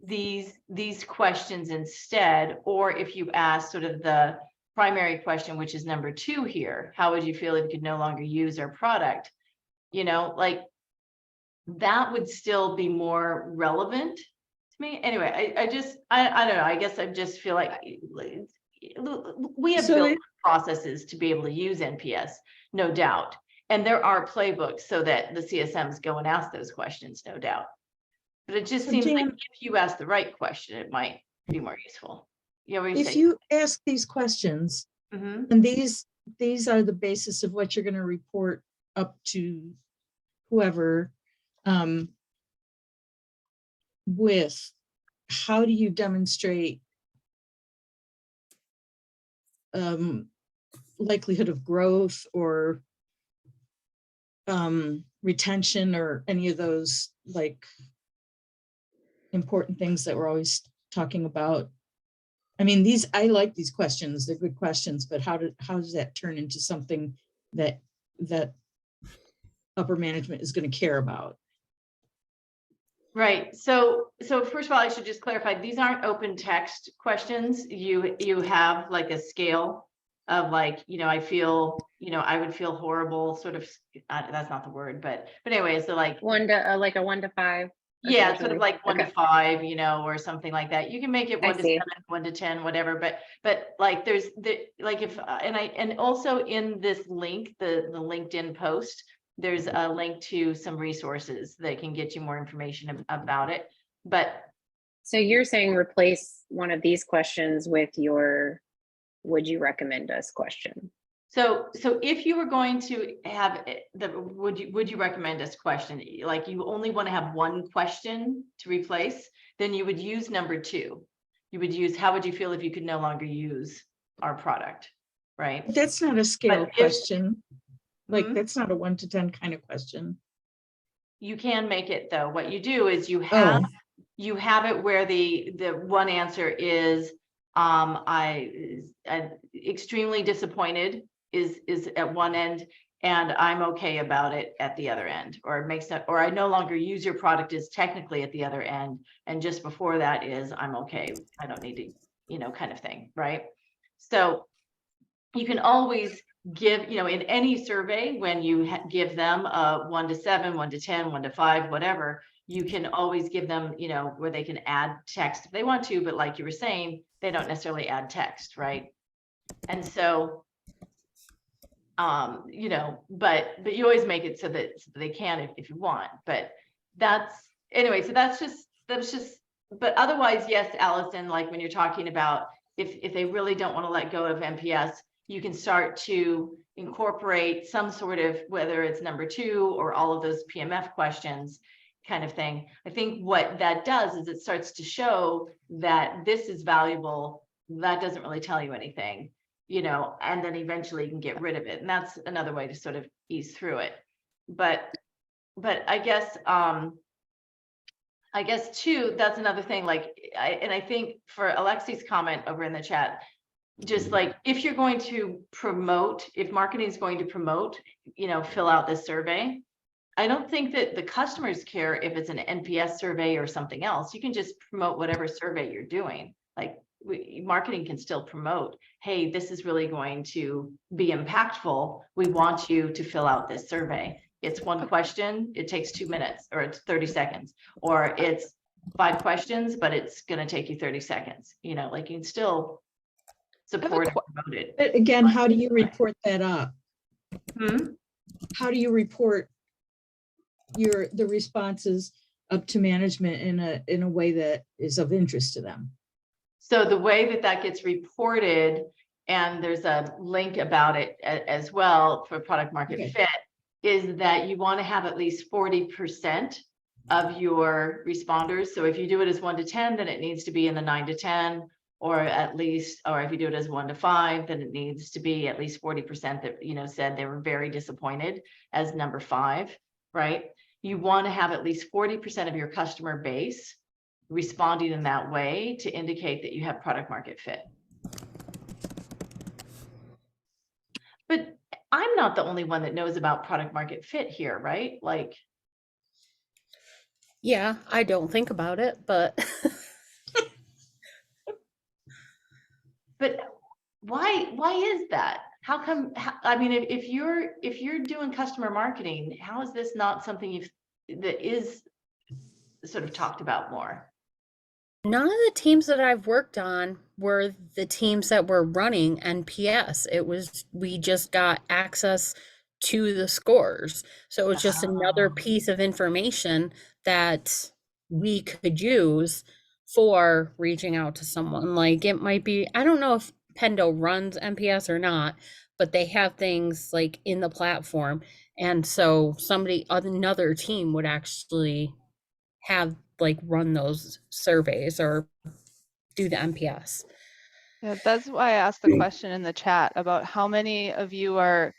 these questions instead, or if you ask sort of the primary question, which is number 2 here, how would you feel if you could no longer use our product? Like that would still be more relevant to me. Anyway, I don't know. I guess I just feel like we have built processes to be able to use NPS, no doubt. And there are playbooks so that the CSMs go and ask those questions, no doubt. But it just seems like if you ask the right question, it might be more useful. If you ask these questions, and these are the basis of what you're going to report up to whoever, with how do you demonstrate likelihood of growth or retention or any of those like important things that we're always talking about? I mean, I like these questions, they're good questions, but how does that turn into something that upper management is going to care about? Right. So first of all, I should just clarify, these aren't open text questions. You have like a scale of like, I feel, I would feel horrible, sort of, that's not the word, but anyway, so like like a 1 to 5. yeah, sort of essentially. like 1 to Okay. 5, or something like that. You can make it I 1 to see. 7, 1 to 10, whatever. But like there's like if and also in this link, the LinkedIn post, there's a link to some resources that can get you more information about it. But So you're saying replace one of these questions with your would you recommend us question? so if you were going to have the would you recommend us question, like you only want to have one question to replace, then you would use number 2. You would use, how would you feel if you could no longer use our product, right? But that's not a scale if- question. Like Hmm? that's not a 1 to 10 kind of question. You can make it though. What you do is you Oh, have it where the one answer is I extremely disappointed is at one end, and I'm okay about it at the other end, or it makes that, or I no longer use your product is technically at the other end, and just before that is I'm okay, I don't need to, kind of thing, right? So you can always give, in any survey, when you give them a 1 to 7, 1 to 10, 1 to 5, whatever, you can always give them, where they can add text if they want to, but like you were saying, they don't necessarily add text, right? And so, but you always make it so that they can if you want, but that's, anyway, so that's just, but otherwise, yes, Allison, like when you're talking about, if they really don't want to let go of NPS, you can start to incorporate some sort of, whether it's number 2 or all of those PMF questions kind of thing. I think what that does is it starts to show that this is valuable. That doesn't really tell you anything, and then eventually you can get rid of it. And that's another way to sort of ease through it. But I guess too, that's another thing, like, I think for Alexi's comment over in the chat, just like, if you're going to promote, if marketing is going to promote, fill out this survey, I don't think that the customers care if it's an NPS survey or something else. You can just promote whatever survey you're doing. Like marketing can still promote, hey, this is really going to be impactful. We want you to fill out this survey. It's 1 question, it takes 2 minutes, or it's 30 seconds, or it's 5 questions, but it's going to take you 30 seconds. Like you can still support and promote it. but again, how do you report that up? Hmm? How do you report the responses up to management in a way that is of interest to them? So the way that gets reported, and there's a link about it as well for product market fit, is that you want to have at least 40% of your responders. So if you do it as 1 to 10, then it needs to be in the 9 to 10, or at least, or if you do it as 1 to 5, then it needs to be at least 40% that, said they were very disappointed as number 5, right? You want to have at least 40% of your customer base responding in that way to indicate that you have product market fit. But I'm not the only one that knows about product market fit here, right? Like, Yeah, I don't think about it, but but why is that? How come? I mean, if you're doing customer marketing, how is this not something that is sort of talked about more? none of the teams that I've worked on were the teams that were running NPS. We just got access to the scores. So it was just another piece of information that we could use for reaching out to someone. Like it might be, I don't know if Pendo runs NPS or not, but they have things like in the platform. And so another team would actually have like run those surveys or do the NPS. Yeah, that's why I asked the question in the chat about how many of you are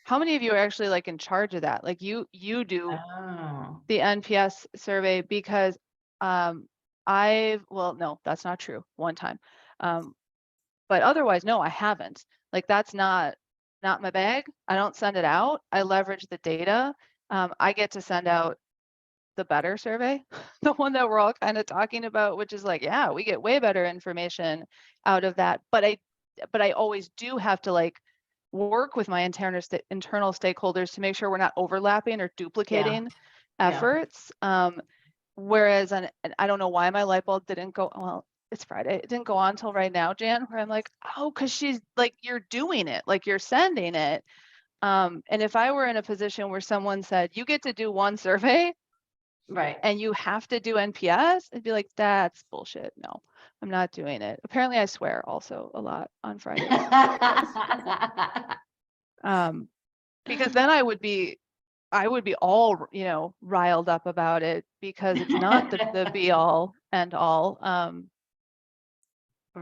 actually like in charge of that? Like you do Oh. the NPS survey because well, no, that's not true. One time. But otherwise, no, I haven't. Like that's not my bag. I don't send it out. I leverage the data. I get to send out the better survey, the one that we're all kind of talking about, which is like, yeah, we get way better information out of that. But I always do have to like work with my internal stakeholders to make sure we're not overlapping or duplicating Yeah. efforts. Whereas, and I don't know why my light bulb didn't go, well, it's Friday. It didn't go on till right now, Jan, where I'm like, oh, because she's like, you're doing it, like you're sending it. And if I were in a position where someone said, you get to do one survey, Right. and you have to do NPS, I'd be like, that's bullshit. No, I'm not doing it. Apparently I swear also a lot on Fridays. Because then I would be all, riled up about it because it's not the be all and all.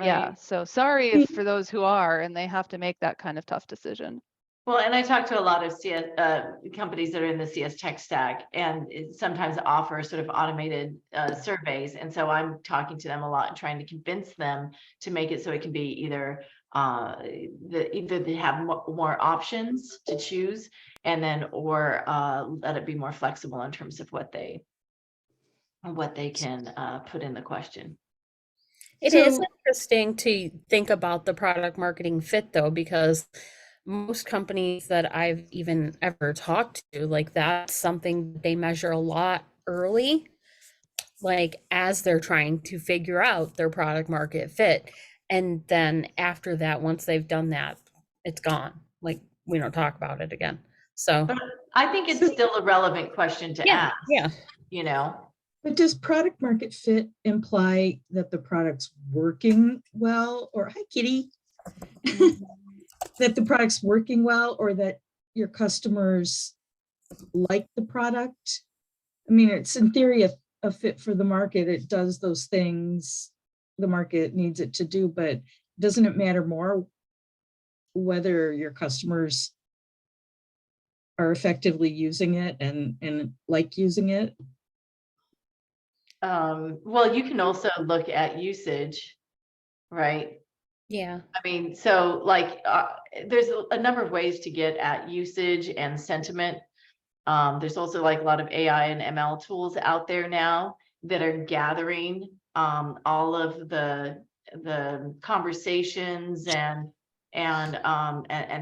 Yeah, Right. so sorry for those who are, and they have to make that kind of tough decision. Well, and I talk to a lot of CS companies that are in the CS tech stack, and it sometimes offer sort of automated surveys. And so I'm talking to them a lot and trying to convince them to make it so it can be either they have more options to choose, and then or let it be more flexible in terms of what they can put in the question. It is interesting to think about the product marketing fit though, because most companies that I've even ever talked to, like that's something they measure a lot early, like as they're trying to figure out their product market fit. And then after that, once they've done that, it's gone. Like we don't talk about it again. So But I think it's still a relevant question to ask. Yeah. But does product market fit imply that the product's working well, or hi kitty, that the product's working well, or that your customers like the product? I mean, it's in theory a fit for the market. It does those things the market needs it to do, but doesn't it matter more whether your customers are effectively using it and like using it? Well, you can also look at usage, right? Yeah. I mean, so like there's a number of ways to get at usage and sentiment. There's also like a lot of AI and ML tools out there now that are gathering all of the conversations and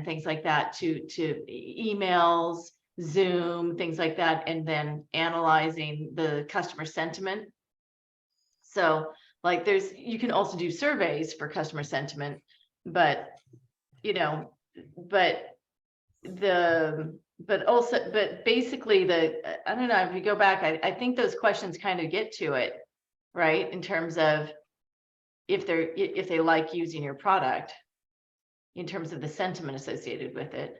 things like that to emails, Zoom, things like that, and then analyzing the customer sentiment. So like you can also do surveys for customer sentiment, but basically I don't know, if you go back, I think those questions kind of get to it, right? In terms of if they like using your product, in terms of the sentiment associated with it.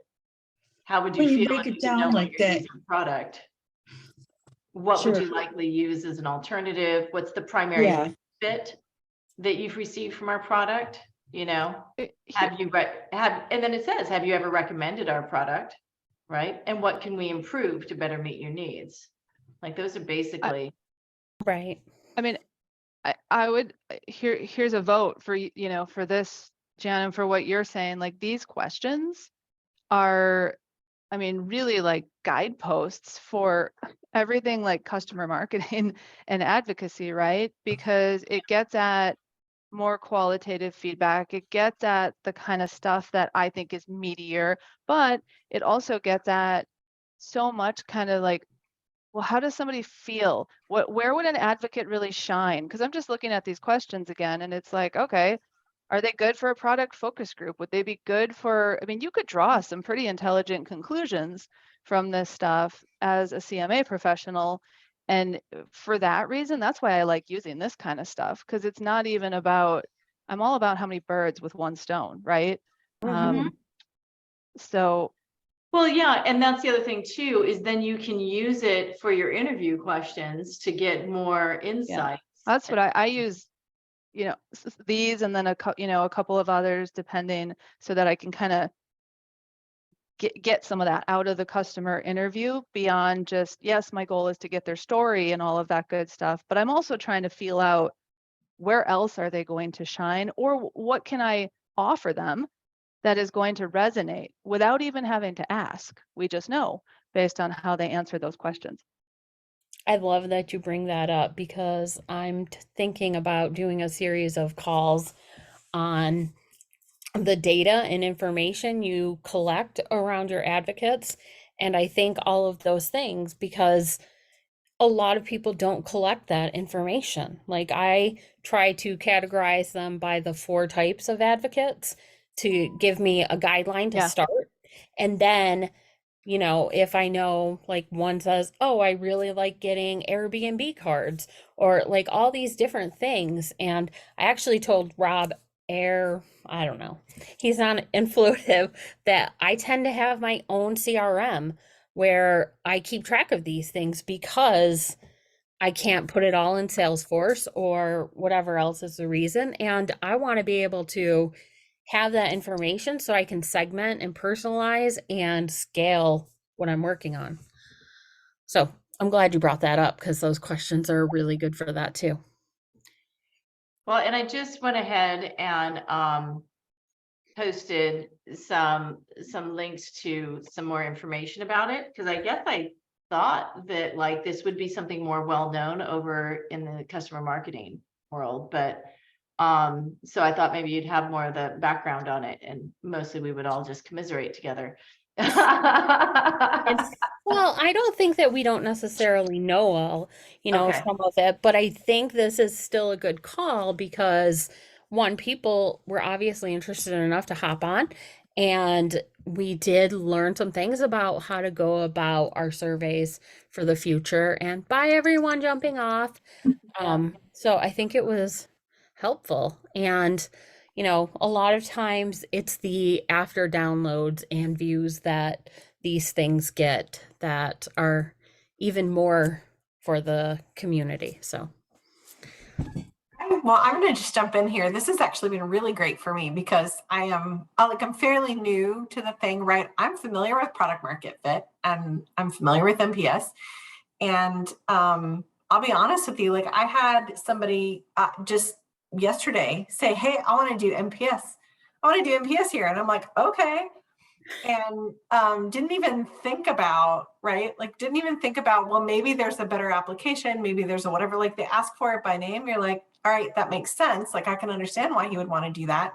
How would you When you feel break if it you didn't know down what like you're that. using the product? What would Sure. you likely use as an alternative? What's the primary Yeah. fit that you've received from our product? Here- And then it says, have you ever recommended our product? Right? And what can we improve to better meet your needs? Like those are basically. Right. I mean, I would here's a vote for for this, Jan, and for what you're saying. Like these questions are, I mean, really like guideposts for everything like customer marketing and advocacy, right? Because it gets at more qualitative feedback. It gets at the kind of stuff that I think is meatier, but it also gets at so much kind of like, well, how does somebody feel? Where would an advocate really shine? Because I'm just looking at these questions again, and it's like, okay, are they good for a product focus group? Would they be good for, I mean, you could draw some pretty intelligent conclusions from this stuff as a CMA professional. And for that reason, that's why I like using this kind of stuff, because it's not even about, I'm all about how many birds with one stone, right? Mhm. So Well, yeah, and that's the other thing too, is then you can use it for your interview questions to get more insights. That's what I use, you know, these and then a couple of others depending, so that I can kind of get some of that out of the customer interview beyond just, yes, my goal is to get their story and all of that good stuff. But I'm also trying to feel out where else are they going to shine, or what can I offer them that is going to resonate without even having to ask. We just know based on how they answer those questions. I love that you bring that up because I'm thinking about doing a series of calls on the data and information you collect around your advocates. And I think all of those things, because a lot of people don't collect that information. Like, I try to categorize them by the 4 types of advocates to give me a guideline to Yeah. start. And then, you know, if I know, like, one says, oh, I really like getting Airbnb cards, or like all these different things. And I actually told Rob I don't know, he's not influitive, that I tend to have my own CRM where I keep track of these things because I can't put it all in Salesforce or whatever else is the reason. And I want to be able to have that information so I can segment and personalize and scale what I'm working on. So I'm glad you brought that up, because those questions are really good for that too. Well, and I just went ahead and posted some links to some more information about it, because I guess I thought that like this would be something more well-known over in the customer marketing world, but so I thought maybe you'd have more of the background on it, and mostly we would all just commiserate together. Well, I don't think that we don't necessarily know all, Okay. some of it, but I think this is still a good call because, one, people were obviously interested enough to hop on, and we did learn some things about how to go about our surveys for the future, and by everyone jumping off. So I think it was helpful. And, a lot of times it's the after downloads and views that these things get that are even more for the community. So Well, I'm going to just jump in here. This has actually been really great for me because I'm fairly new to the thing, right? I'm familiar with product market fit and I'm familiar with NPS. And I'll be honest with you, like I had somebody just yesterday say, hey, I want to do NPS. I want to do NPS here. And I'm like, okay. And didn't even think about, right? Like didn't even think about, well, maybe there's a better application. Maybe there's a whatever, like they ask for it by name. You're like, all right, that makes sense. Like I can understand why he would want to do that,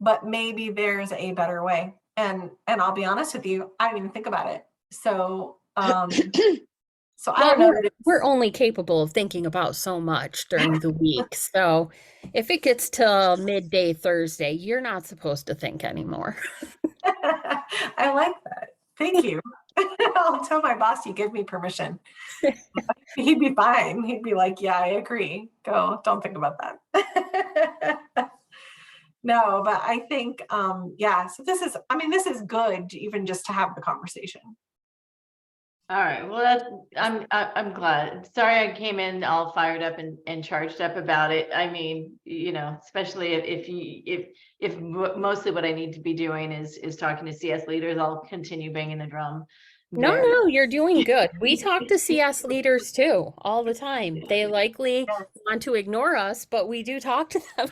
but maybe there's a better way. And I'll be honest with you, I didn't even think about it. So, so I don't know. We're only capable of thinking about so much during the week. So if it gets to midday Thursday, you're not supposed to think anymore. I like that. Thank you. I'll tell my boss you give me permission. He'd be fine. He'd be like, yeah, I agree. Go, don't think about that. No, but I think, yeah, so this is good even just to have the conversation. All right. Well, I'm glad. Sorry, I came in all fired up and charged up about it. I mean, especially if mostly what I need to be doing is talking to CS leaders, I'll continue banging the drum. No, you're doing good. We talk to CS leaders too all the time. They likely want to ignore us, but we do talk to them.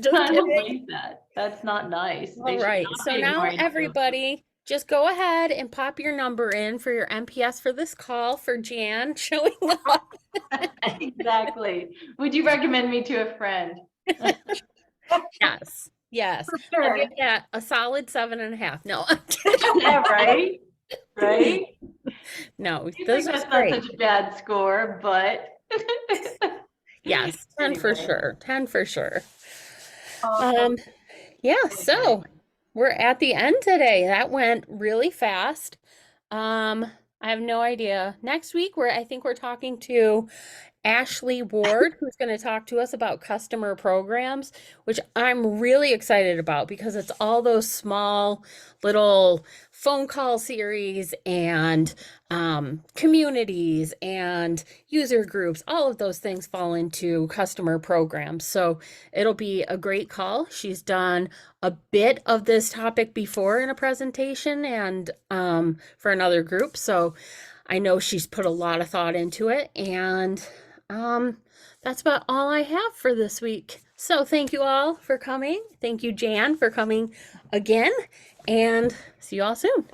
Just I don't kidding. like that. That's not nice. All right. So now everybody just go ahead and pop your number in for your NPS for this call for Jan showing up. Exactly. Would you recommend me to a friend? Yes. Yes. For sure. I'll give you a solid 7.5. No. Yeah, right? Right? No, This is not such a bad score, but yes, 10 for sure. 10 for sure. Yeah, so we're at the end today. That went really fast. I have no idea. Next week, I think we're talking to Ashley Ward, who's going to talk to us about customer programs, which I'm really excited about because it's all those small little phone call series and communities and user groups. All of those things fall into customer programs. So it'll be a great call. She's done a bit of this topic before in a presentation and for another group. So I know she's put a lot of thought into it, and that's about all I have for this week. So thank you all for coming. Thank you, Jan, for coming again, and see you all soon.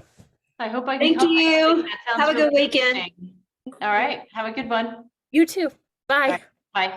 I hope I can Thank come next you. week. That sounds Have a good really weekend. interesting. All right. Have a good one. You too. Bye. Bye.